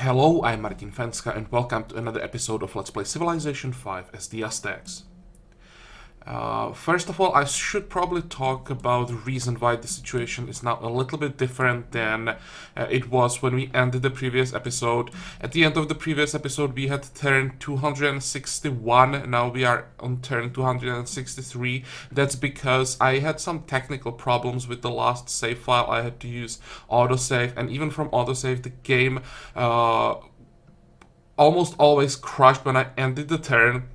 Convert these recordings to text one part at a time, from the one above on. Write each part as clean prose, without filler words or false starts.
Hello, I'm Martin Fencka and welcome to another episode of Let's Play Civilization 5 as the Aztecs. First of all, I should probably talk about the reason why the situation is now a little bit different than it was when we ended the previous episode. At the end of the previous episode, we had turn 261, now we are on turn 263. That's because I had some technical problems with the last save file. I had to use autosave, and even from autosave, the game almost always crashed when I ended the turn.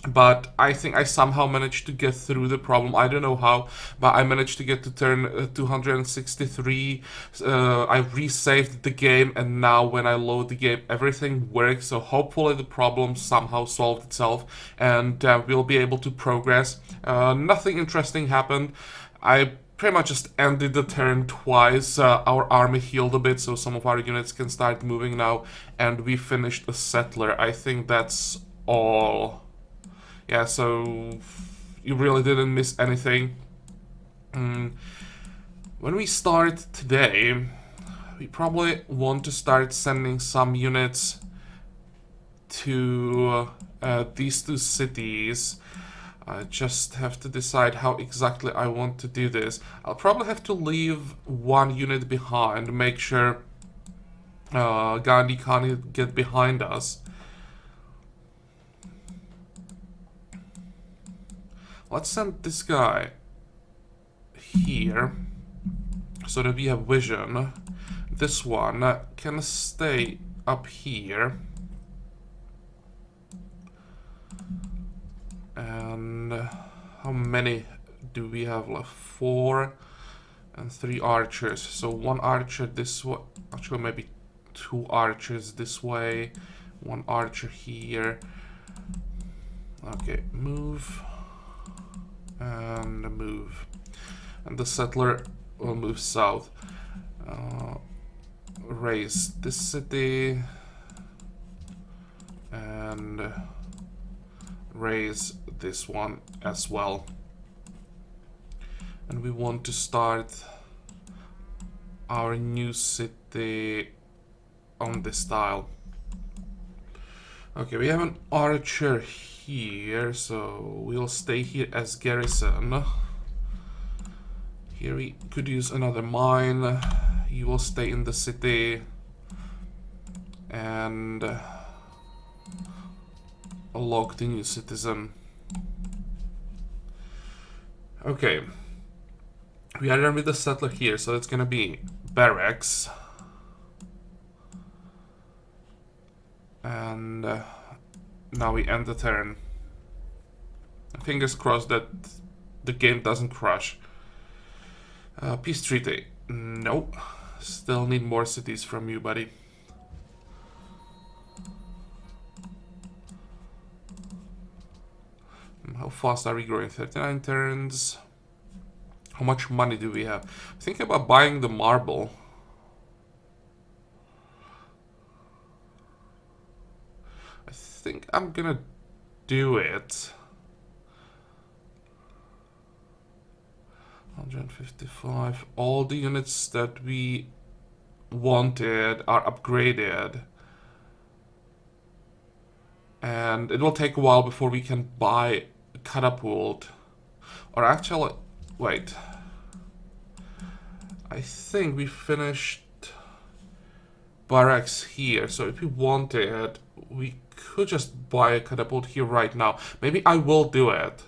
But I think I somehow managed to get through the problem. I don't know how, but I managed to get to turn 263. I resaved the game, and now when I load the game, everything works. So hopefully the problem somehow solved itself, and we'll be able to progress. Nothing interesting happened. I pretty much just ended the turn twice. Our army healed a bit, so some of our units can start moving now, and we finished a settler. I think that's all. Yeah, so you really didn't miss anything. When we start today, we probably want to start sending some units to these two cities. I just have to decide how exactly I want to do this. I'll probably have to leave one unit behind, make sure Gandhi can't get behind us. Let's send this guy here, so that we have vision. This one can stay up here. And how many do we have left? 4 and 3 archers. So 1 archer this way, actually maybe 2 archers this way, 1 archer here. Okay, move. And move, and the settler will move south. Raise this city and raise this one as well. And we want to start our new city on this tile. Okay, we have an archer here, so we'll stay here as garrison. Here we could use another mine. You will stay in the city and unlock the new citizen. Okay, we are done with the settler here, so it's gonna be barracks. And now we end the turn. Fingers crossed that the game doesn't crash. Peace treaty. Nope. Still need more cities from you, buddy. How fast are we growing? 39 turns. How much money do we have? Think about buying the marble. I think I'm gonna do it. 155. All the units that we wanted are upgraded. And it will take a while before we can buy a catapult. Or actually, wait. I think we finished barracks here, so if we wanted, we could just buy a catapult here right now. Maybe I will do it.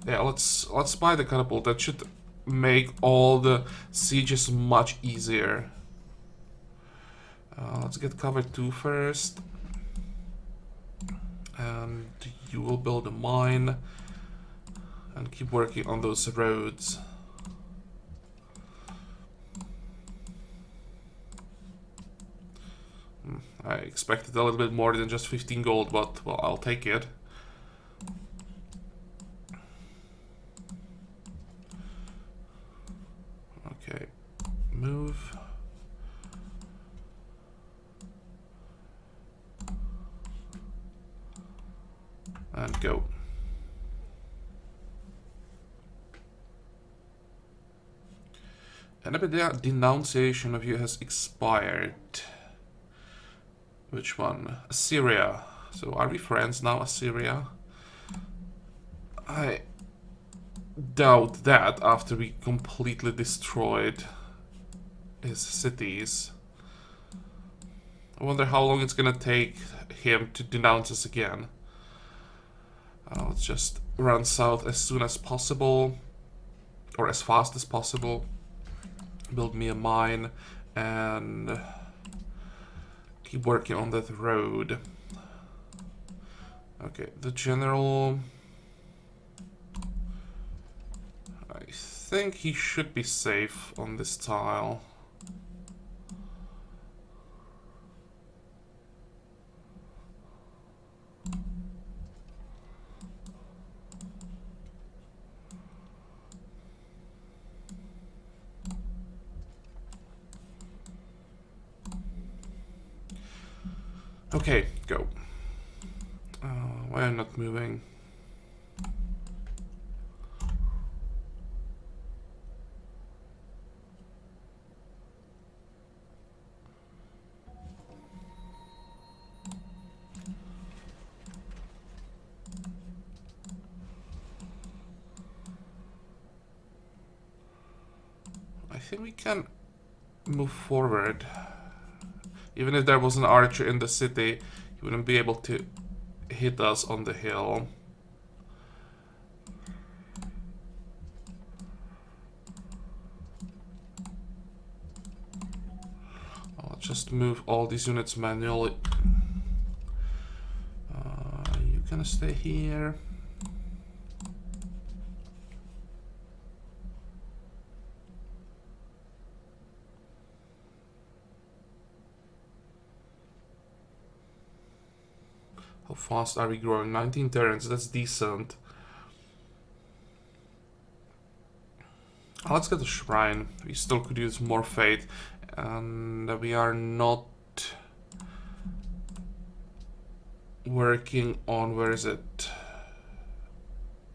Yeah, let's buy the catapult. That should make all the sieges much easier. Let's get cover 2 first. And you will build a mine and keep working on those roads. I expected a little bit more than just 15 gold, but well, I'll take it. Okay, move. And go. An denunciation of you has expired. Which one? Assyria. So are we friends now, Assyria? I doubt that after we completely destroyed his cities. I wonder how long it's gonna take him to denounce us again. Let's just run south as soon as possible, or as fast as possible. Build me a mine and keep working on that road. Okay, the general, I think he should be safe on this tile. Okay, go. Why am I not moving? I think we can move forward. Even if there was an archer in the city, he wouldn't be able to hit us on the hill. I'll just move all these units manually. You can stay here. How fast are we growing? 19 turns, that's decent. Let's get a shrine. We still could use more faith. And we are not working on, where is it?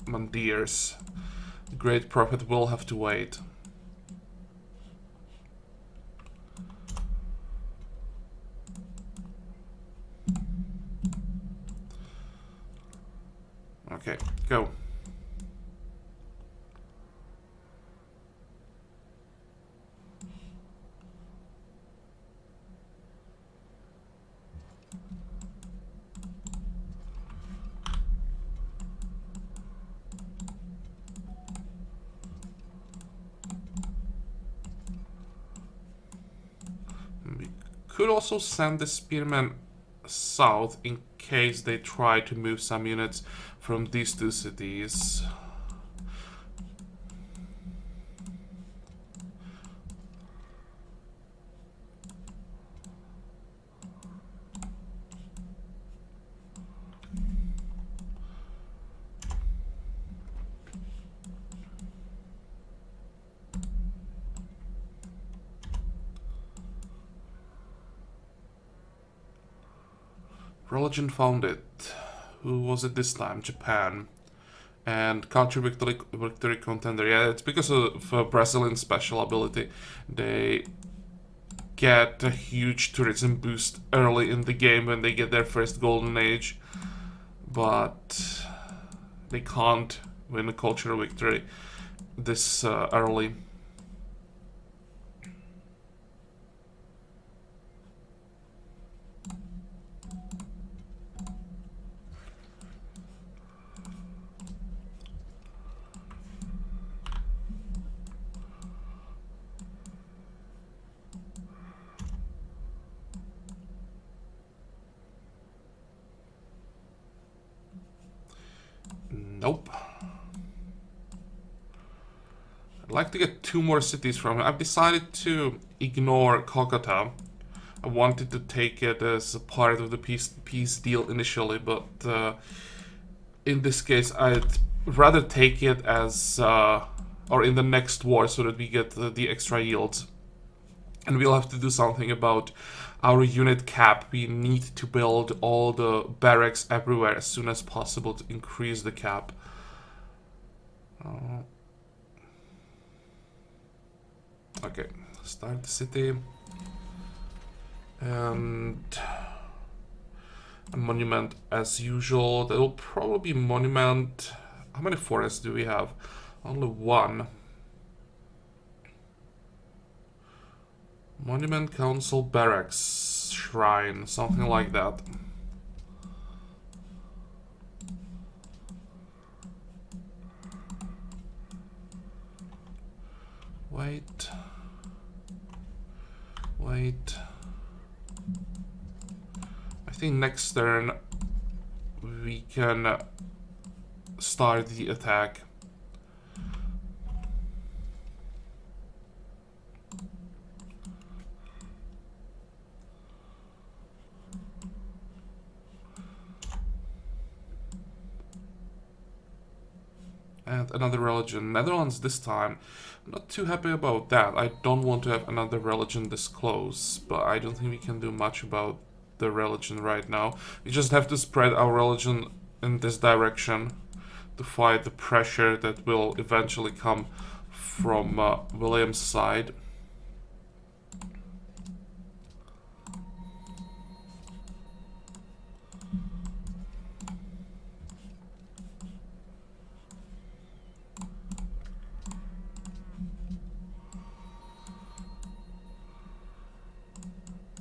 Mandirs. The Great Prophet will have to wait. Okay, go. We could also send the spearmen south in case they try to move some units from these two cities. Religion found it. Who was it this time? Japan. And country victory contender. Yeah, it's because of Brazilian special ability. They get a huge tourism boost early in the game when they get their first golden age. But they can't win a cultural victory this early. Nope. I'd like to get 2 more cities from him. I've decided to ignore Kolkata. I wanted to take it as a part of the peace deal initially, but in this case I'd rather take it as or in the next war so that we get the extra yields. And we'll have to do something about our unit cap. We need to build all the barracks everywhere as soon as possible to increase the cap. Okay, start the city. And a monument as usual. That will probably be monument. How many forests do we have? Only one. Monument Council Barracks Shrine, something like that. Wait. Wait. I think next turn we can start the attack. And another religion. Netherlands this time. I'm not too happy about that. I don't want to have another religion this close, but I don't think we can do much about the religion right now. We just have to spread our religion in this direction to fight the pressure that will eventually come from William's side.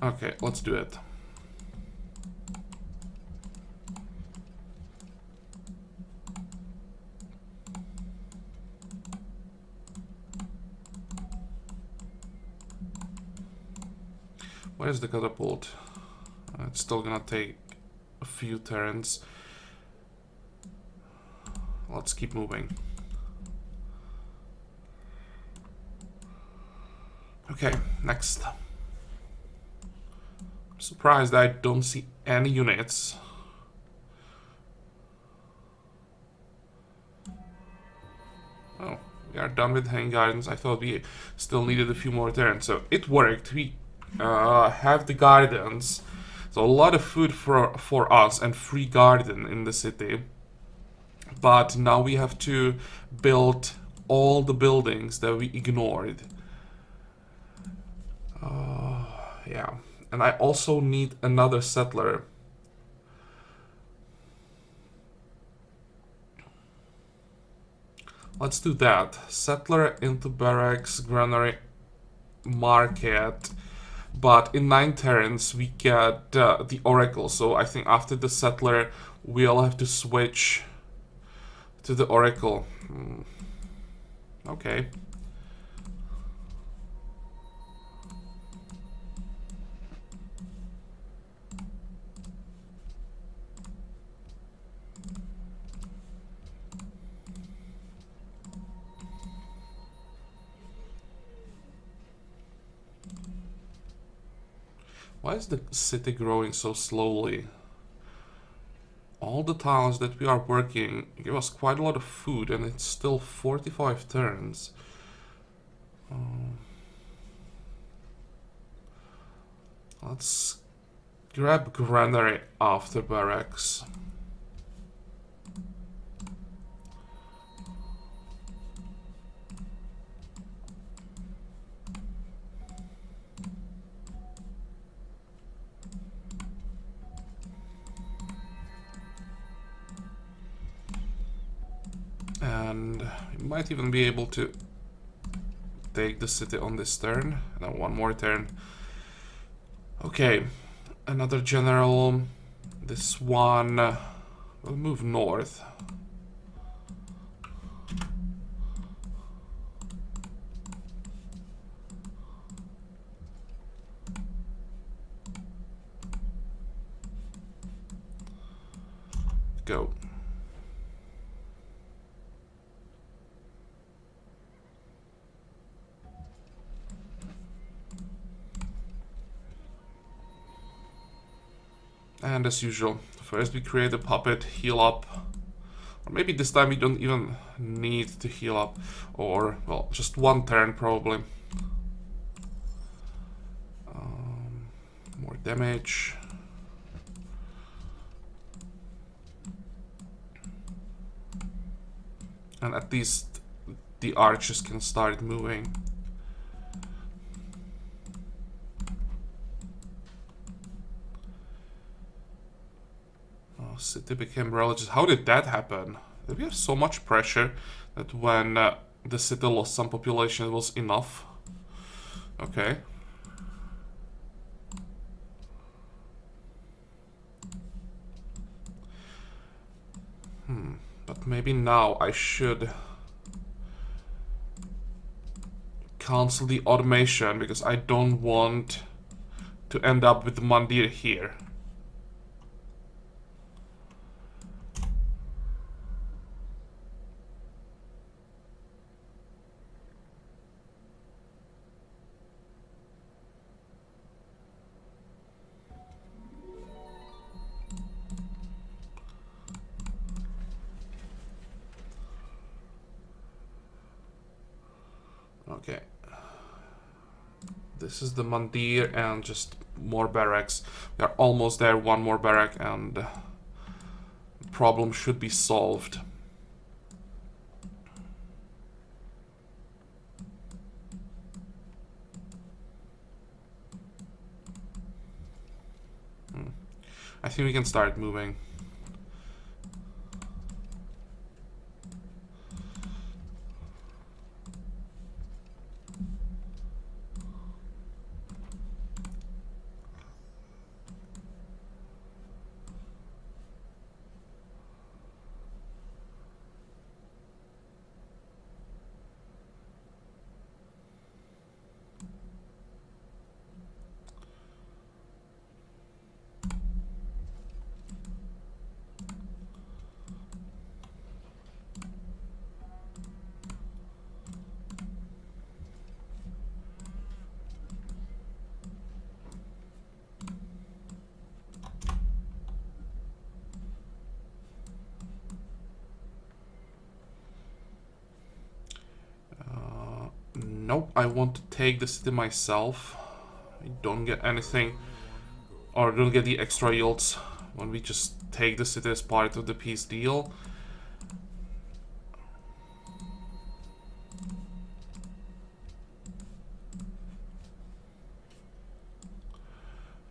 Okay, let's do it. Where's the catapult? It's still gonna take a few turns. Let's keep moving. Okay, next. I'm surprised I don't see any units. Oh, we are done with Hang Gardens. I thought we still needed a few more turns. So it worked. We have the gardens. So a lot of food for us and free garden in the city. But now we have to build all the buildings that we ignored. Yeah. And I also need another settler. Let's do that. Settler into barracks, granary, market. But in 9 turns we get the oracle. So I think after the settler we'll have to switch to the oracle. Okay. Why is the city growing so slowly? All the towns that we are working give us quite a lot of food and it's still 45 turns. Let's grab granary after barracks. And we might even be able to take the city on this turn. And then one more turn. Okay, another general. This one will move north. Go. And as usual, first we create a puppet, heal up. Or maybe this time we don't even need to heal up. Or, well, just one turn probably. More damage. And at least the archers can start moving. city became religious. How did that happen? Did we have so much pressure that when the city lost some population it was enough? Okay. But maybe now I should cancel the automation because I don't want to end up with the Mandir here. Okay. This is the Mandir and just more barracks. We are almost there, one more barrack and the problem should be solved. I think we can start moving. Nope, I want to take the city myself. I don't get anything, or don't get the extra yields when we just take the city as part of the peace deal.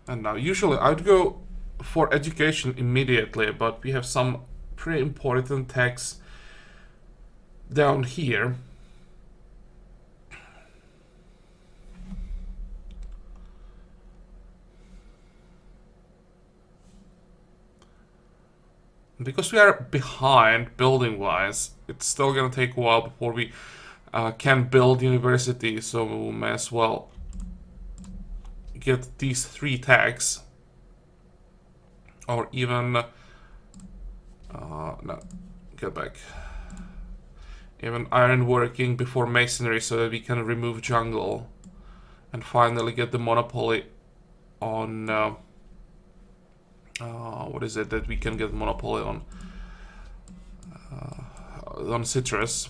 And now, usually I'd go for education immediately, but we have some pretty important tax down here. Because we are behind building-wise, it's still gonna take a while before we can build university, so we may as well get these 3 tags. Or even... no, get back. Even iron working before masonry so that we can remove jungle. And finally get the monopoly on... what is it that we can get monopoly on citrus.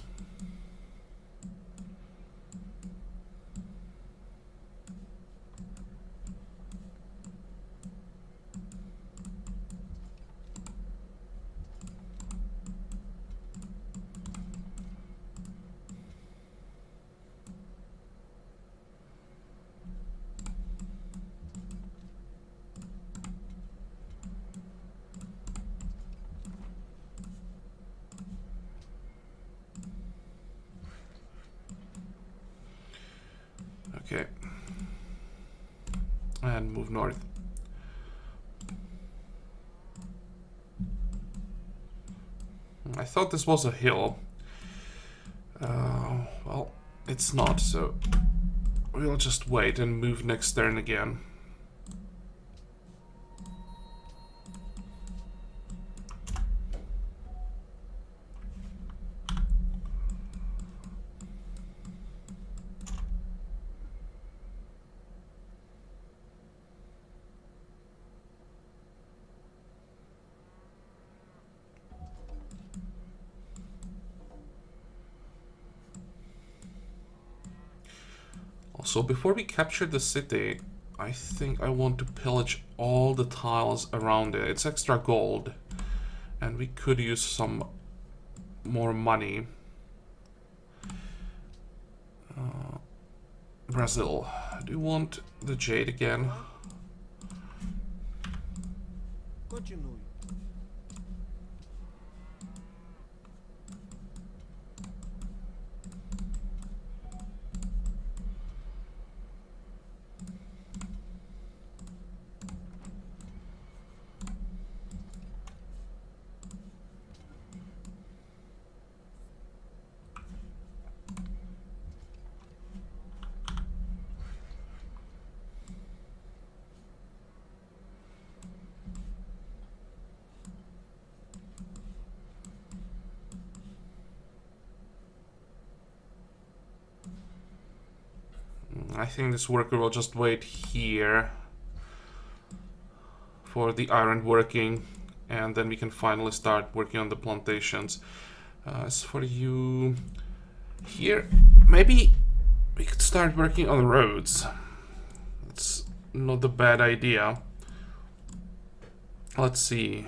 Okay. And move north. I thought this was a hill. Well, it's not, so we'll just wait and move next turn again. So before we capture the city, I think I want to pillage all the tiles around it. It's extra gold, and we could use some more money. Brazil, do you want the jade again? I think this worker will just wait here for the iron working, and then we can finally start working on the plantations. As for you here, maybe we could start working on the roads. That's not a bad idea. Let's see.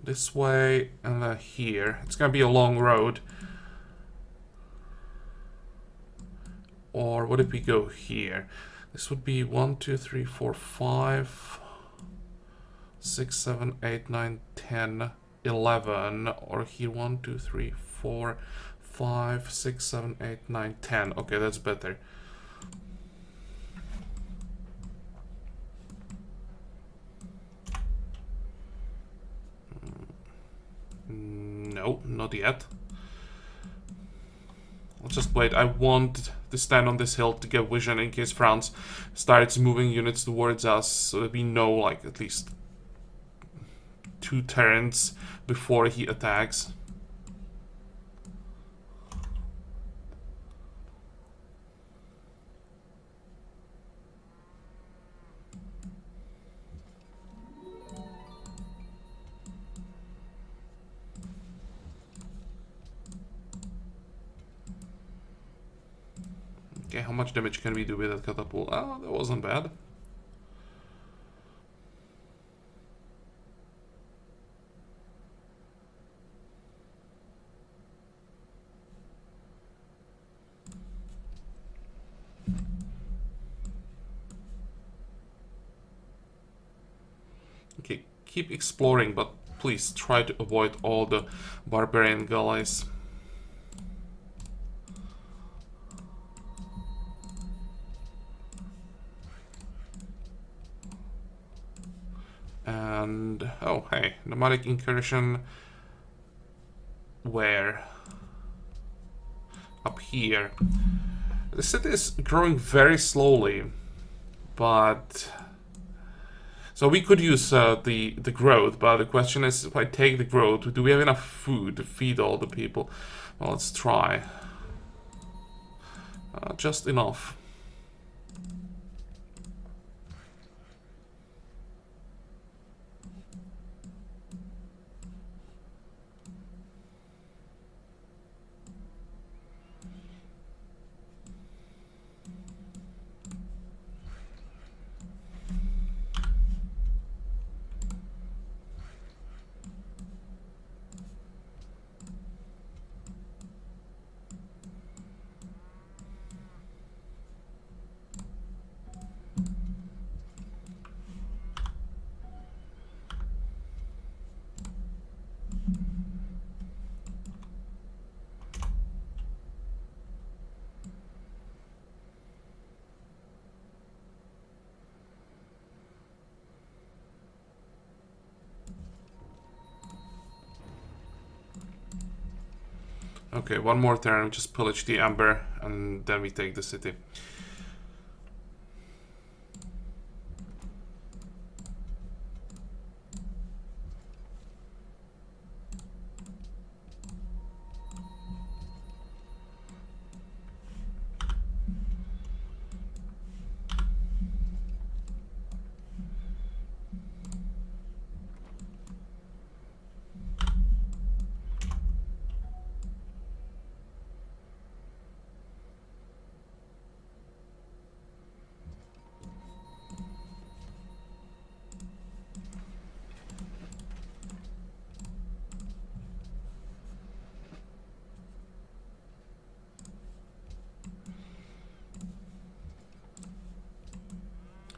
This way and here. It's gonna be a long road. Or what if we go here? This would be 1, 2, 3, 4, 5, 6, 7, 8, 9, 10, 11. Or here 1, 2, 3, 4, 5, 6, 7, 8, 9, 10. Okay, that's better. No, not yet. I'll just wait. I want to stand on this hill to get vision in case France starts moving units towards us, so that we know like at least 2 turns before he attacks. Okay, how much damage can we do with that catapult? Oh, that wasn't bad. Okay, keep exploring, but please try to avoid all the barbarian galleys. And oh hey, nomadic incursion. Where? Up here. The city is growing very slowly, but so we could use the growth. But the question is, if I take the growth, do we have enough food to feed all the people? Well, let's try. Just enough. Okay, one more turn, we just pillage the amber, and then we take the city.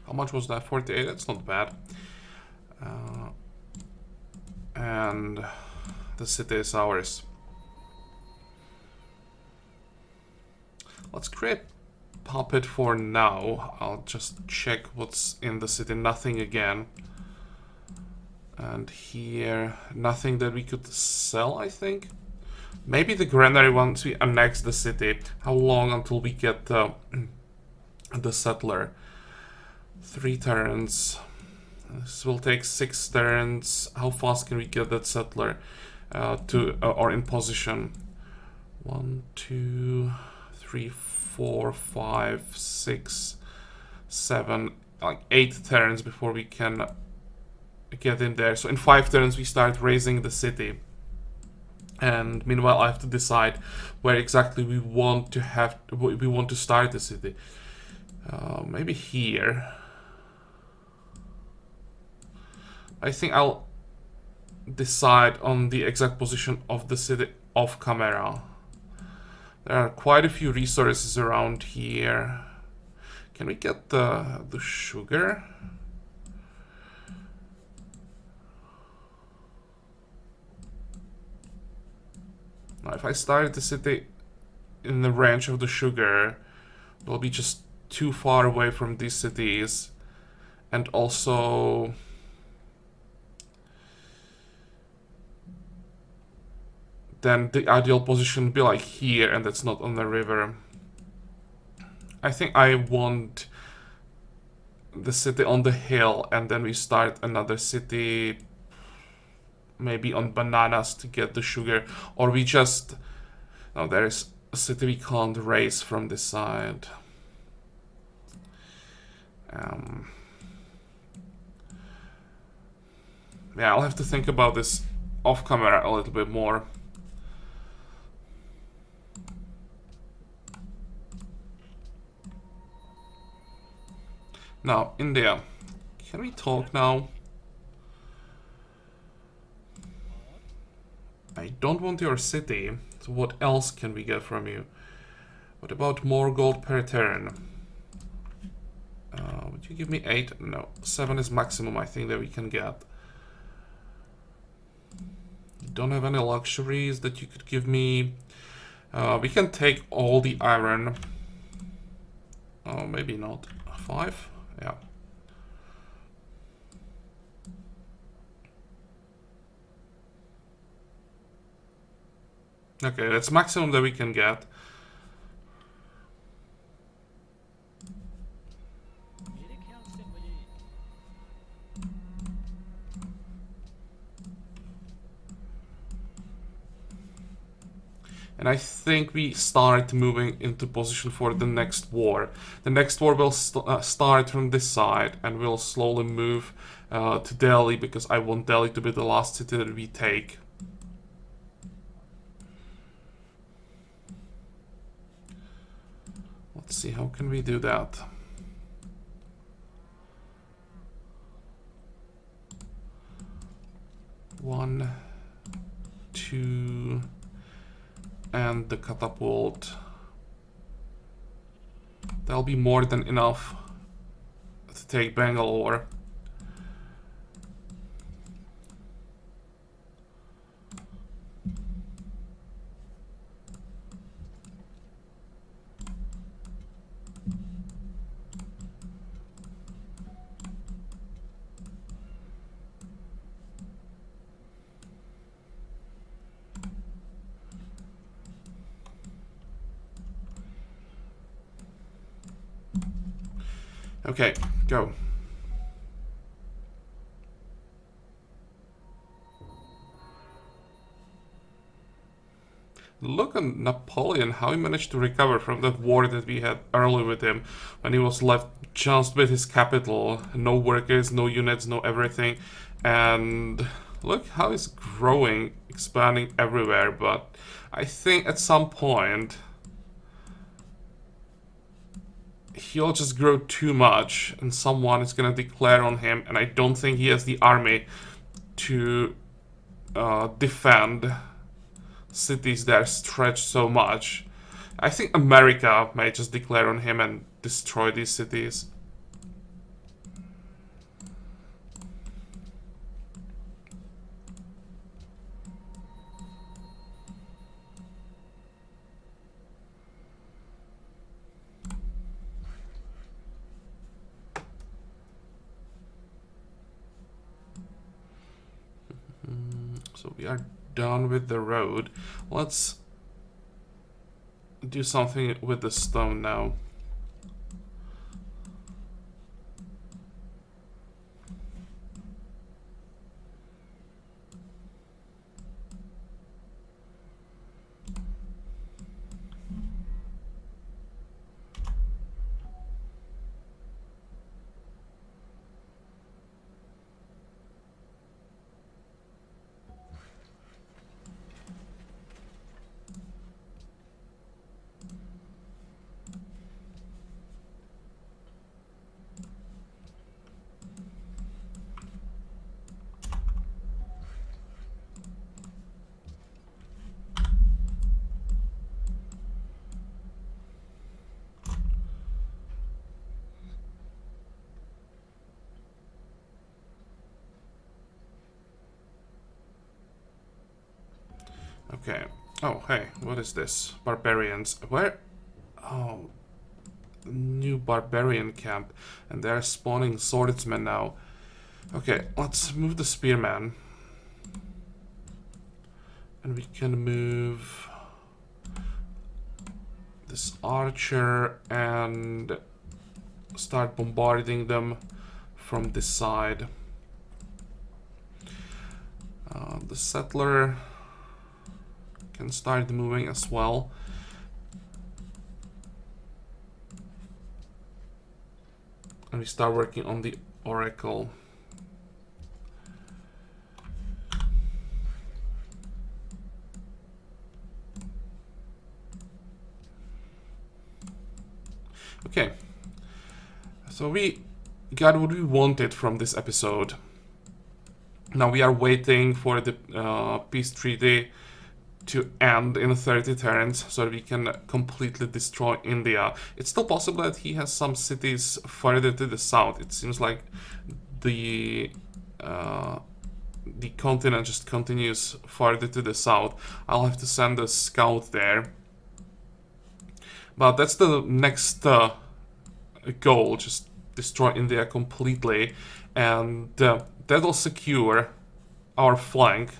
How much was that? 48? That's not bad. And the city is ours. Let's create puppet for now. I'll just check what's in the city. Nothing again. And here, nothing that we could sell, I think. Maybe the granary once we annex the city. How long until we get the settler? 3 turns. This will take 6 turns. How fast can we get that settler or in position? 1, 2, 3, 4, 5, 6, 7, like 8 turns before we can get in there. So in 5 turns we start raising the city. And meanwhile I have to decide where exactly we want to start the city. Maybe here. I think I'll decide on the exact position of the city off camera. There are quite a few resources around here. Can we get the sugar? Now, if I start the city in the range of the sugar, we'll be just too far away from these cities. And also, then the ideal position would be like here, and that's not on the river. I think I want the city on the hill, and then we start another city maybe on bananas to get the sugar, or we just... No, there is a city we can't raise from this side. Yeah, I'll have to think about this off camera a little bit more. Now, India, can we talk now? I don't want your city, so what else can we get from you? What about more gold per turn? Would you give me 8? No, 7 is maximum I think that we can get. You don't have any luxuries that you could give me. We can take all the iron. Oh, maybe not. 5? Yeah. Okay, that's maximum that we can get. And I think we start moving into position for the next war. The next war will start from this side, and we'll slowly move to Delhi, because I want Delhi to be the last city that we take. Let's see, how can we do that? One, two, and the catapult. That'll be more than enough to take Bangalore. Okay, go. Look at Napoleon, how he managed to recover from that war that we had early with him, when he was left just with his capital. No workers, no units, no everything. And look how he's growing, expanding everywhere. But I think at some point he'll just grow too much and someone is gonna declare on him, and I don't think he has the army to defend cities that are stretched so much. I think America may just declare on him and destroy these cities. So we are done with the road. Let's do something with the stone now. Okay. Oh, hey, what is this? Barbarians. Where? Oh, new barbarian camp. And they're spawning swordsmen now. Okay, let's move the spearman. And we can move this archer and start bombarding them from this side. The settler can start moving as well. And we start working on the oracle. Okay, so we got what we wanted from this episode. Now we are waiting for the peace treaty to end in 30 turns so that we can completely destroy India. It's still possible that he has some cities further to the south. It seems like the continent just continues farther to the south. I'll have to send a scout there. But that's the next goal, just destroy India completely, and that'll secure our flank.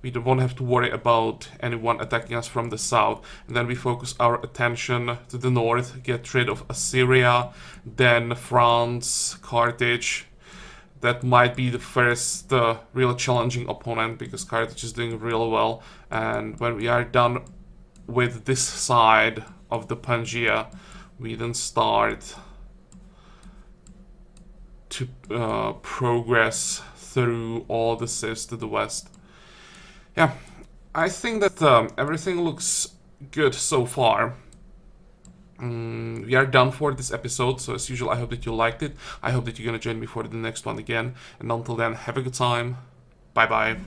We won't have to worry about anyone attacking us from the south, and then we focus our attention to the north, get rid of Assyria, then France, Carthage. That might be the first real challenging opponent, because Carthage is doing real well, and when we are done with this side of the Pangea, we then start to progress through all the cities to the west. Yeah, I think that everything looks good so far. We are done for this episode, so as usual, I hope that you liked it. I hope that you're gonna join me for the next one again, and until then, have a good time. Bye bye.